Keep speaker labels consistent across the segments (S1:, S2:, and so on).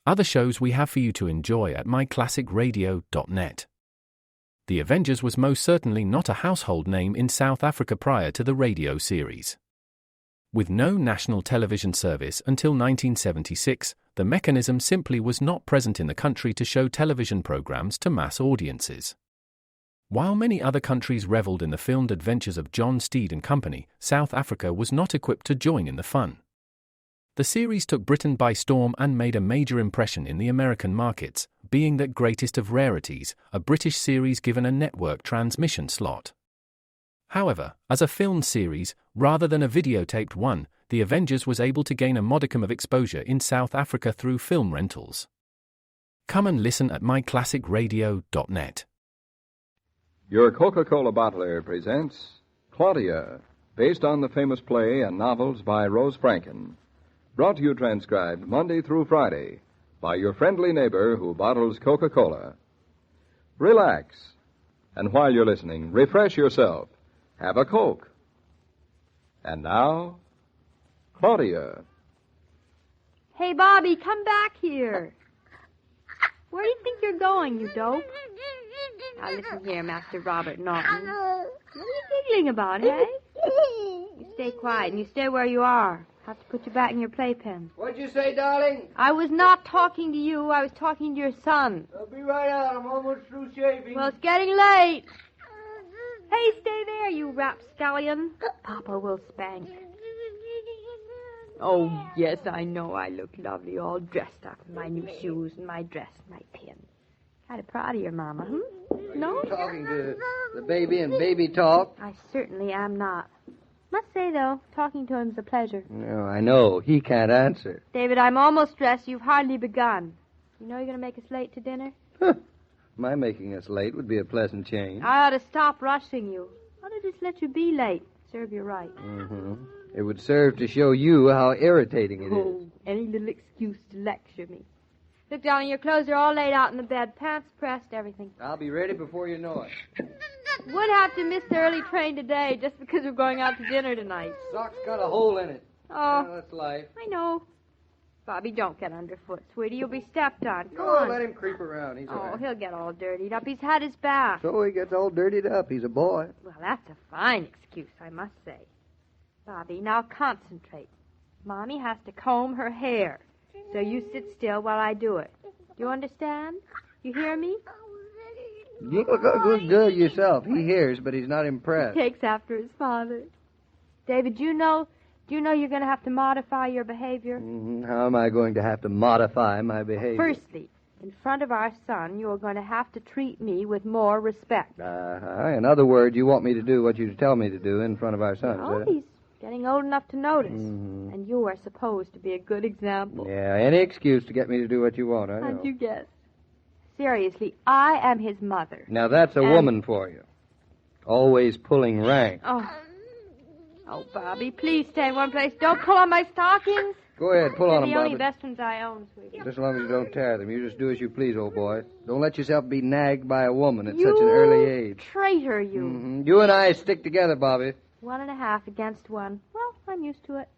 S1: Other shows we have for you to enjoy at myclassicradio.net. The Avengers was most certainly not a household name in South Africa prior to the radio series. With no national television service until 1976, the mechanism simply was not present in the country to show television programs to mass audiences. While many other countries reveled in the filmed adventures of John Steed and company, South Africa was not equipped to join in the fun. The series took Britain by storm and made a major impression in the American markets, being that greatest of rarities, a British series given a network transmission slot. However, as a filmed series, rather than a videotaped one, The Avengers was able to gain a modicum of exposure in South Africa through film rentals. Come and listen at myclassicradio.net.
S2: Your Coca-Cola bottler presents Claudia, based on the famous play and novels by Rose Franken. Brought to you transcribed Monday through Friday by your friendly neighbor who bottles Coca-Cola. Relax, and while you're listening, refresh yourself. Have a Coke. And now, Claudia.
S3: Hey, Bobby, come back here. Where do you think you're going, you dope? Now, listen here, Master Robert Norton. What are you giggling about, hey? You stay quiet and you stay where you are. Have to put you back in your playpen.
S4: What'd you say, darling?
S3: I was not talking to you. I was talking to your son.
S4: I'll be right out. I'm almost through shaving.
S3: Well, it's getting late. Hey, stay there, you rapscallion. Papa will spank. Oh, yes, I know I look lovely, all dressed up in my new shoes and my dress and my pin. Kind of proud of your mama, No?
S4: You're talking to the baby and baby talk.
S3: I certainly am not. Must say, though, talking to him's a pleasure.
S4: No, I know. He can't answer.
S3: David, I'm almost dressed. You've hardly begun. You know you're going to make us late to dinner?
S4: My making us late would be a pleasant change.
S3: I ought to stop rushing you. I ought to just let you be late. Serve you right.
S4: Mm-hmm. It would serve to show you how irritating it is.
S3: Oh, any little excuse to lecture me. Look, darling, your clothes are all laid out in the bed. Pants pressed, everything.
S4: I'll be ready before you know it.
S3: Would have to miss the early train today just because we're going out to dinner tonight.
S4: Sock's got a hole in it.
S3: Oh,
S4: That's life.
S3: I know. Bobby, don't get underfoot, sweetie. You'll be stepped on. Go
S4: No,
S3: on.
S4: let him creep around. He's all right.
S3: He'll get all dirtied up. He's had his bath.
S4: So he gets all dirtied up. He's a boy.
S3: Well, that's a fine excuse, I must say. Bobby, now concentrate. Mommy has to comb her hair. So you sit still while I do it. Do you understand? You hear me?
S4: You look good yourself. He hears, but he's not impressed.
S3: He takes after his father. David, do you know you're going to have to modify your behavior?
S4: Mm-hmm. How am I going to have to modify my behavior?
S3: Firstly, in front of our son, you are going to have to treat me with more respect.
S4: In other words, you want me to do what you tell me to do in front of our son.
S3: Oh, he's getting old enough to notice.
S4: Mm-hmm.
S3: And you are supposed to be a good example.
S4: Yeah, any excuse to get me to do what you want, I know.
S3: How'd you guess? Seriously, I am his mother.
S4: Now, that's a woman for you. Always pulling rank.
S3: Oh, Bobby, please stay in one place. Don't pull on my stockings.
S4: Go ahead, pull on them,
S3: They're the only
S4: Bobby.
S3: best ones I own, sweetie.
S4: Just as long as you don't tear them. You just do as you please, old boy. Don't let yourself be nagged by a woman at such an early age.
S3: Traitor, you.
S4: Mm-hmm. You and I stick together, Bobby.
S3: 1.5 against 1. Well, I'm used to it.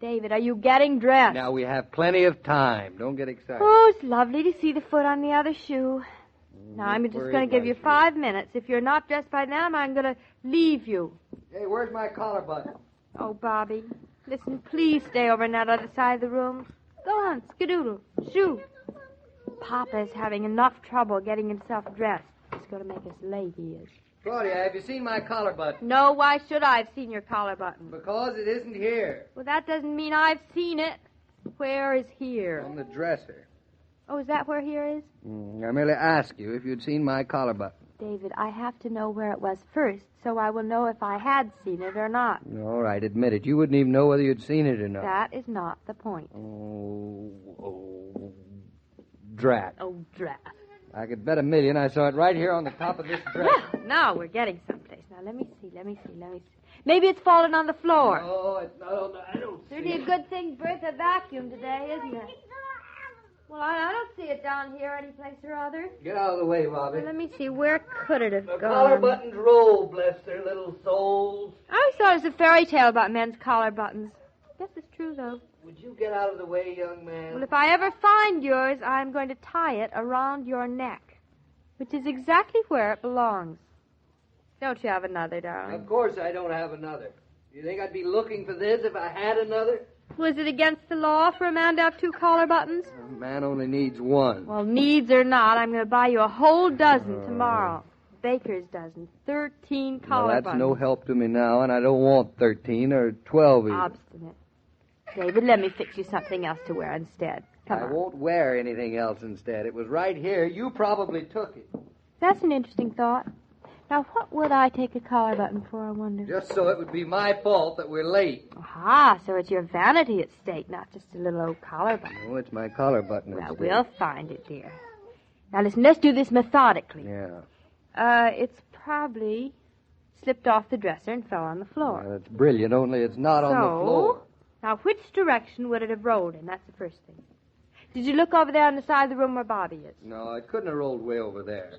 S3: David, are you getting dressed?
S4: Now, we have plenty of time. Don't get excited.
S3: Oh, it's lovely to see the foot on the other shoe. Now, I'm just going to give you 5 minutes. If you're not dressed by them, I'm going to leave you.
S4: Hey, where's my collar button?
S3: Oh, Bobby, listen, please stay over on that other side of the room. Go on, skedoodle, shoo. Papa is having enough trouble getting himself dressed. He's going to make us late, he is.
S4: Claudia, have you seen my collar button?
S3: No, why should I have seen your collar button?
S4: Because it isn't here.
S3: Well, that doesn't mean I've seen it. Where is here?
S4: On the dresser.
S3: Oh, is that where here is?
S4: I merely asked you if you'd seen my collar button.
S3: David, I have to know where it was first, so I will know if I had seen it or not.
S4: All right, admit it. You wouldn't even know whether you'd seen it or not.
S3: That is not the point.
S4: Drat.
S3: Oh, drat.
S4: I could bet $1 million I saw it right here on the top of this dress.
S3: Well, now we're getting someplace. Now, let me see. Maybe it's fallen on the floor.
S4: Oh, it's not. I don't see
S3: Really
S4: it.
S3: a good thing Bertha vacuumed today, isn't it? Well, I don't see it down here anyplace or other.
S4: Get out of the way, Bobby.
S3: Well, let me see. Where could it have
S4: The
S3: gone?
S4: collar buttons roll, bless their little souls.
S3: I always thought it was a fairy tale about men's collar buttons. Guess it's true, though.
S4: Would you get out of the way, young man?
S3: Well, if I ever find yours, I'm going to tie it around your neck, which is exactly where it belongs. Don't you have another, darling?
S4: Of course I don't have another. You think I'd be looking for this if I had another?
S3: Was it against the law for a man to have 2 collar buttons?
S4: A man only needs one.
S3: Well, needs or not, I'm going to buy you a whole dozen tomorrow. Baker's dozen. 13 collar
S4: Well, that's
S3: buttons.
S4: no help to me now, and I don't want 13 or 12 either.
S3: Obstinate. David, let me fix you something else to wear instead. Come
S4: I
S3: on.
S4: won't wear anything else instead. It was right here. You probably took it.
S3: That's an interesting thought. Now, what would I take a collar button for, I wonder?
S4: Just so it would be my fault that we're late.
S3: Aha, so it's your vanity at stake, not just a little old collar button.
S4: Oh, it's my collar button.
S3: Well,
S4: instead.
S3: we'll find it, dear. Now, listen, let's do this methodically.
S4: Yeah.
S3: It's probably slipped off the dresser and fell on the floor.
S4: Well, that's brilliant, only it's not on the floor.
S3: Now, which direction would it have rolled in? That's the first thing. Did you look over there on the side of the room where Bobby is?
S4: No, it couldn't have rolled way over there.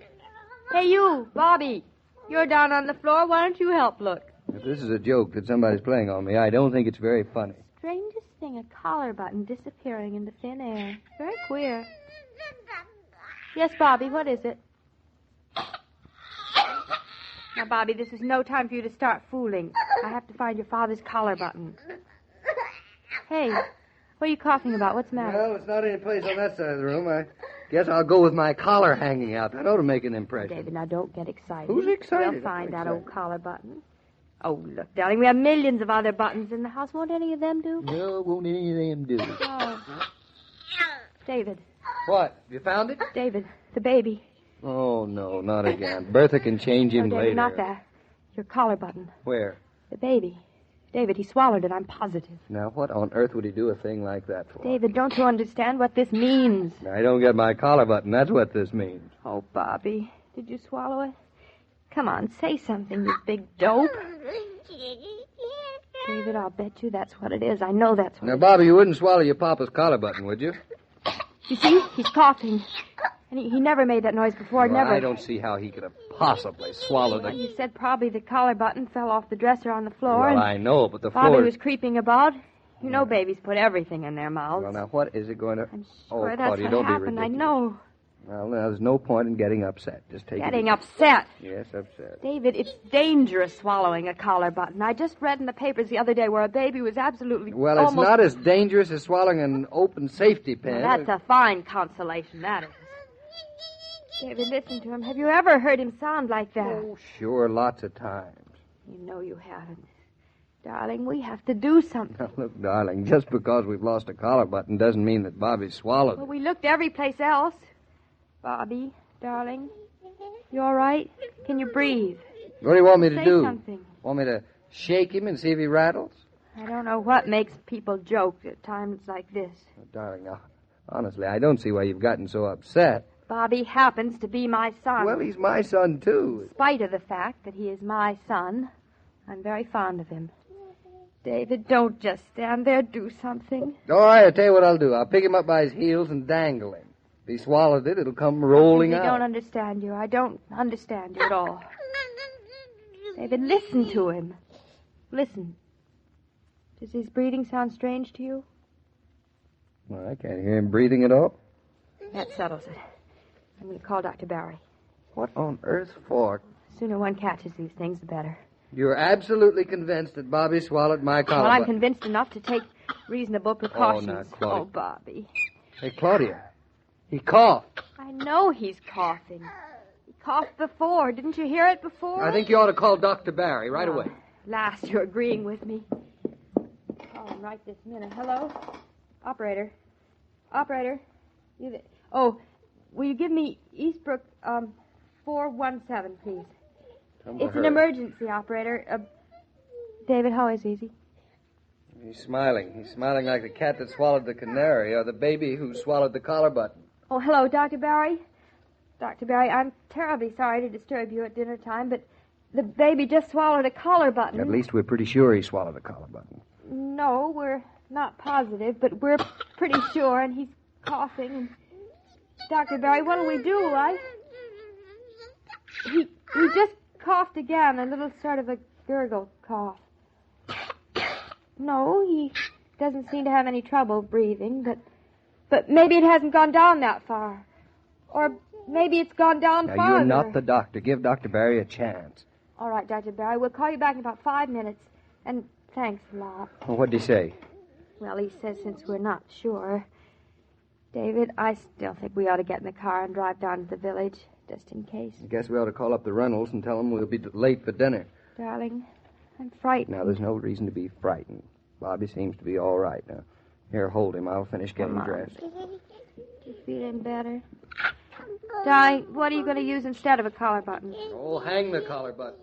S3: Hey, you, Bobby. You're down on the floor. Why don't you help look?
S4: If this is a joke that somebody's playing on me, I don't think it's very funny.
S3: Strangest thing, a collar button disappearing into thin air. Very queer. Yes, Bobby, what is it? Now, Bobby, this is no time for you to start fooling. I have to find your father's collar button. Hey, what are you coughing about? What's the matter?
S4: Well, it's not any place on that side of the room. I guess I'll go with my collar hanging out. That ought to make an impression.
S3: David, now don't get excited.
S4: Who's excited?
S3: We'll find
S4: I'm
S3: that
S4: excited.
S3: old collar button. Oh, look, darling, we have millions of other buttons in the house. Won't any of them do?
S4: No, won't any of them do.
S3: Oh. David,
S4: What? You found it?
S3: David, the baby.
S4: Oh, no, not again. Bertha can change him
S3: No, David,
S4: later.
S3: not that. Your collar button.
S4: Where?
S3: The baby. David, he swallowed it, I'm positive.
S4: Now, what on earth would he do a thing like that for?
S3: David, don't you understand what this means?
S4: I don't get my collar button. That's what this means.
S3: Oh, Bobby, did you swallow it? Come on, say something, you big dope. David, I'll bet you that's what it is. I know that's what
S4: Now,
S3: it
S4: Bobby, you wouldn't swallow your papa's collar button, would you?
S3: is. You see, he's coughing. And he never made that noise before,
S4: Well,
S3: never.
S4: I don't see how he could have possibly swallowed
S3: Well,
S4: it.
S3: you said probably the collar button fell off the dresser on the floor.
S4: Well,
S3: and
S4: I know, but the
S3: Bobby
S4: floor...
S3: was creeping about. You know babies put everything in their mouths.
S4: Well, now, what is it going to...
S3: I'm
S4: Oh,
S3: sure that's
S4: Claudia,
S3: what
S4: don't be
S3: happened. I
S4: ridiculous.
S3: know.
S4: Well, now, there's no point in getting upset. Just take
S3: Getting
S4: it...
S3: upset.
S4: Yes, upset.
S3: David, it's dangerous swallowing a collar button. I just read in the papers the other day where a baby was absolutely
S4: Well, it's
S3: almost...
S4: not as dangerous as swallowing an open safety pin.
S3: Now, that's a fine consolation, that is. David, listen to him. Have you ever heard him sound like that?
S4: Oh, sure, lots of times.
S3: You know you haven't. Darling, we have to do something.
S4: Now, look, darling, just because we've lost a collar button doesn't mean that Bobby swallowed
S3: Well,
S4: it.
S3: we looked every place else. Bobby, darling, you all right? Can you breathe?
S4: What do you want me to
S3: Say
S4: do?
S3: something.
S4: Want me to shake him and see if he rattles?
S3: I don't know what makes people joke at times like this.
S4: Oh, darling, now, honestly, I don't see why you've gotten so upset.
S3: Bobby happens to be my son.
S4: Well, he's my son, too.
S3: In spite of the fact that he is my son, I'm very fond of him. David, don't just stand there. Do something.
S4: All right, I'll tell you what I'll do. I'll pick him up by his heels and dangle him. If he swallowed it, it'll come rolling
S3: I
S4: out.
S3: don't understand you. I don't understand you at all. David, listen to him. Listen. Does his breathing sound strange to you?
S4: Well, I can't hear him breathing at all.
S3: That settles it. I'm going to call Dr. Barry.
S4: What on earth for?
S3: The sooner one catches these things, the better.
S4: You're absolutely convinced that Bobby swallowed my collar
S3: Well, I'm
S4: button.
S3: convinced enough to take reasonable precautions.
S4: now, Claudia.
S3: Oh, Bobby.
S4: Hey, Claudia. He coughed.
S3: I know he's coughing. He coughed before. Didn't you hear it before?
S4: I think you ought to call Dr. Barry right away.
S3: Last, you're agreeing with me. Call him right this minute. Hello? Operator. Operator. You th- Oh, will you give me Eastbrook 417, please? It's an emergency, operator. David, how is he?
S4: He's smiling. He's smiling like the cat that swallowed the canary or the baby who swallowed the collar button.
S3: Oh, hello, Dr. Barry. Dr. Barry, I'm terribly sorry to disturb you at dinner time, but the baby just swallowed a collar button.
S4: At least we're pretty sure he swallowed a collar button.
S3: No, we're not positive, but we're pretty sure, and he's coughing. And Dr. Barry, what'll we do? He just coughed again, a little sort of a gurgle cough. No, he doesn't seem to have any trouble breathing, but maybe it hasn't gone down that far. Or maybe it's gone down
S4: Now,
S3: farther.
S4: you're not the doctor. Give Dr. Barry a chance.
S3: All right, Dr. Barry. We'll call you back in about 5 minutes. And thanks a lot.
S4: Well, what'd he say?
S3: Well, he says since we're not sure. David, I still think we ought to get in the car and drive down to the village, just in case.
S4: I guess we ought to call up the Reynolds and tell them we'll be late for dinner.
S3: Darling, I'm frightened.
S4: Now, there's no reason to be frightened. Bobby seems to be all right now. Here, hold him. I'll finish getting dressed.
S3: You feeling better? Darling, what are you going to use instead of a collar button?
S4: Oh, hang the collar button.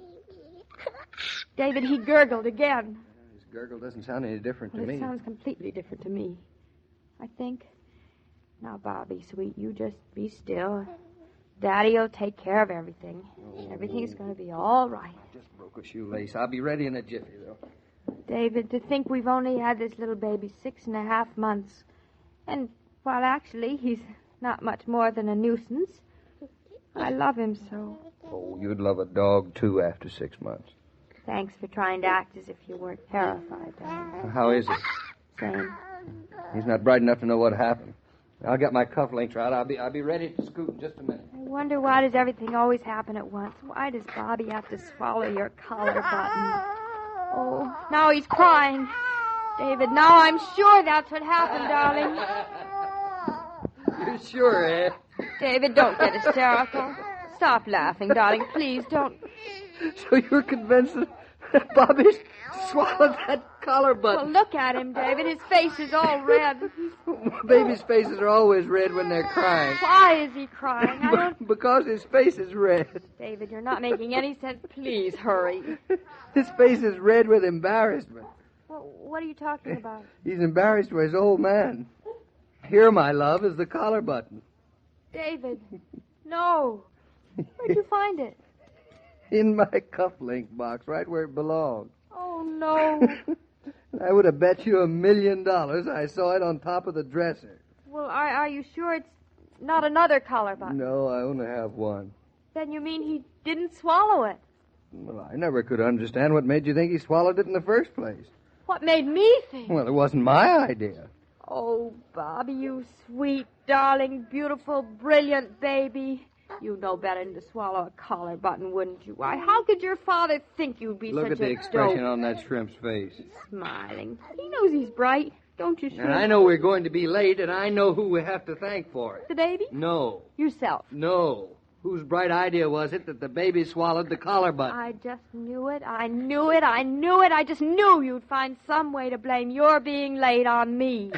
S3: David, he gurgled again.
S4: His gurgle doesn't sound any different to
S3: Well,
S4: me.
S3: it sounds completely different to me, I think. Now, Bobby, sweet, you just be still. Daddy'll take care of everything. Everything's going to be all right.
S4: I just broke a shoelace. I'll be ready in a jiffy, though.
S3: David, to think we've only had this little baby 6.5 months. And, well, actually, he's not much more than a nuisance. I love him so.
S4: Oh, you'd love a dog, too, after 6 months.
S3: Thanks for trying to act as if you weren't terrified, darling.
S4: How is he?
S3: Same.
S4: He's not bright enough to know what happened. I'll get my cufflinks out. I'll be ready to scoot in just a minute.
S3: I wonder why does everything always happen at once? Why does Bobby have to swallow your collar button? Oh, now he's crying. David, now I'm sure that's what happened, darling.
S4: You're sure, eh?
S3: David, don't get hysterical. Stop laughing, darling. Please don't.
S4: So you're convinced that Bobby's swallowed that collar button?
S3: Well, look at him, David. His face is all red.
S4: Babies' faces are always red when they're crying.
S3: Why is he crying? I don't...
S4: Because his face is red.
S3: David, you're not making any sense. Please, hurry.
S4: His face is red with embarrassment.
S3: Well, what are you talking about?
S4: He's embarrassed for his old man. Here, my love, is the collar button.
S3: David, no. Where'd you find it?
S4: In my cufflink box, right where it belongs.
S3: Oh, no.
S4: I would have bet you $1 million I saw it on top of the dresser.
S3: Well, are you sure it's not another collar button?
S4: No, I only have one.
S3: Then you mean he didn't swallow it?
S4: Well, I never could understand what made you think he swallowed it in the first place.
S3: What made me think?
S4: Well, it wasn't my idea.
S3: Oh, Bobby, you sweet, darling, beautiful, brilliant baby. You'd know better than to swallow a collar button, wouldn't you? Why, how could your father think you'd be
S4: Look
S3: such
S4: at the
S3: a
S4: expression
S3: dope?
S4: on that shrimp's face.
S3: Smiling. He knows he's bright. Don't you,
S4: And I know we're going to be late, and I know who we have to thank for it.
S3: The baby?
S4: No.
S3: Yourself.
S4: No. Whose bright idea was it that the baby swallowed the collar button?
S3: I just knew it. I knew it. I knew it. I just knew you'd find some way to blame your being late on me.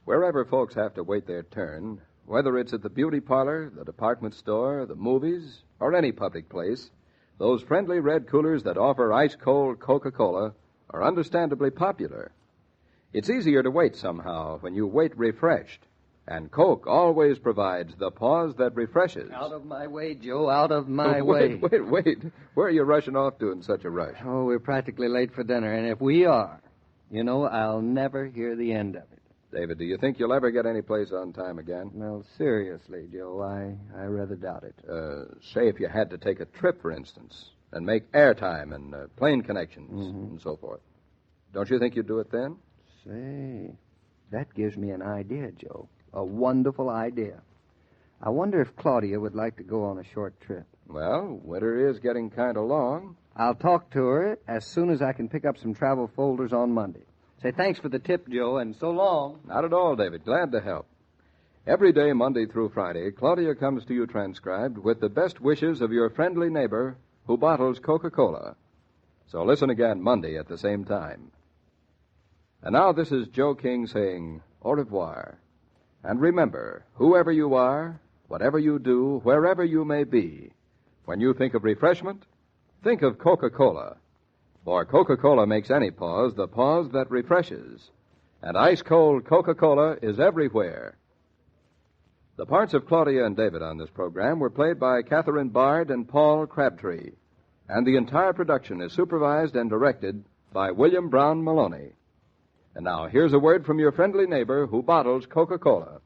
S2: Wherever folks have to wait their turn, whether it's at the beauty parlor, the department store, the movies, or any public place, those friendly red coolers that offer ice-cold Coca-Cola are understandably popular. It's easier to wait somehow when you wait refreshed, and Coke always provides the pause that refreshes.
S4: Out of my way, Joe, out of my way.
S2: Wait. Where are you rushing off to in such a rush?
S4: Oh, we're practically late for dinner, and if we are, I'll never hear the end of it.
S2: David, do you think you'll ever get any place on time again?
S4: Well, seriously, Joe, I rather doubt it.
S2: Say if you had to take a trip, for instance, and make airtime and plane connections and so forth. Don't you think you'd do it then?
S4: Say, that gives me an idea, Joe. A wonderful idea. I wonder if Claudia would like to go on a short trip.
S2: Well, winter is getting kind of long.
S4: I'll talk to her as soon as I can pick up some travel folders on Monday. Say thanks for the tip, Joe, and so long.
S2: Not at all, David. Glad to help. Every day, Monday through Friday, Claudia comes to you transcribed with the best wishes of your friendly neighbor who bottles Coca-Cola. So listen again Monday at the same time. And now this is Joe King saying au revoir. And remember, whoever you are, whatever you do, wherever you may be, when you think of refreshment, think of Coca-Cola. For Coca-Cola makes any pause the pause that refreshes. And ice-cold Coca-Cola is everywhere. The parts of Claudia and David on this program were played by Catherine Bard and Paul Crabtree. And the entire production is supervised and directed by William Brown Maloney. And now, here's a word from your friendly neighbor who bottles Coca-Cola.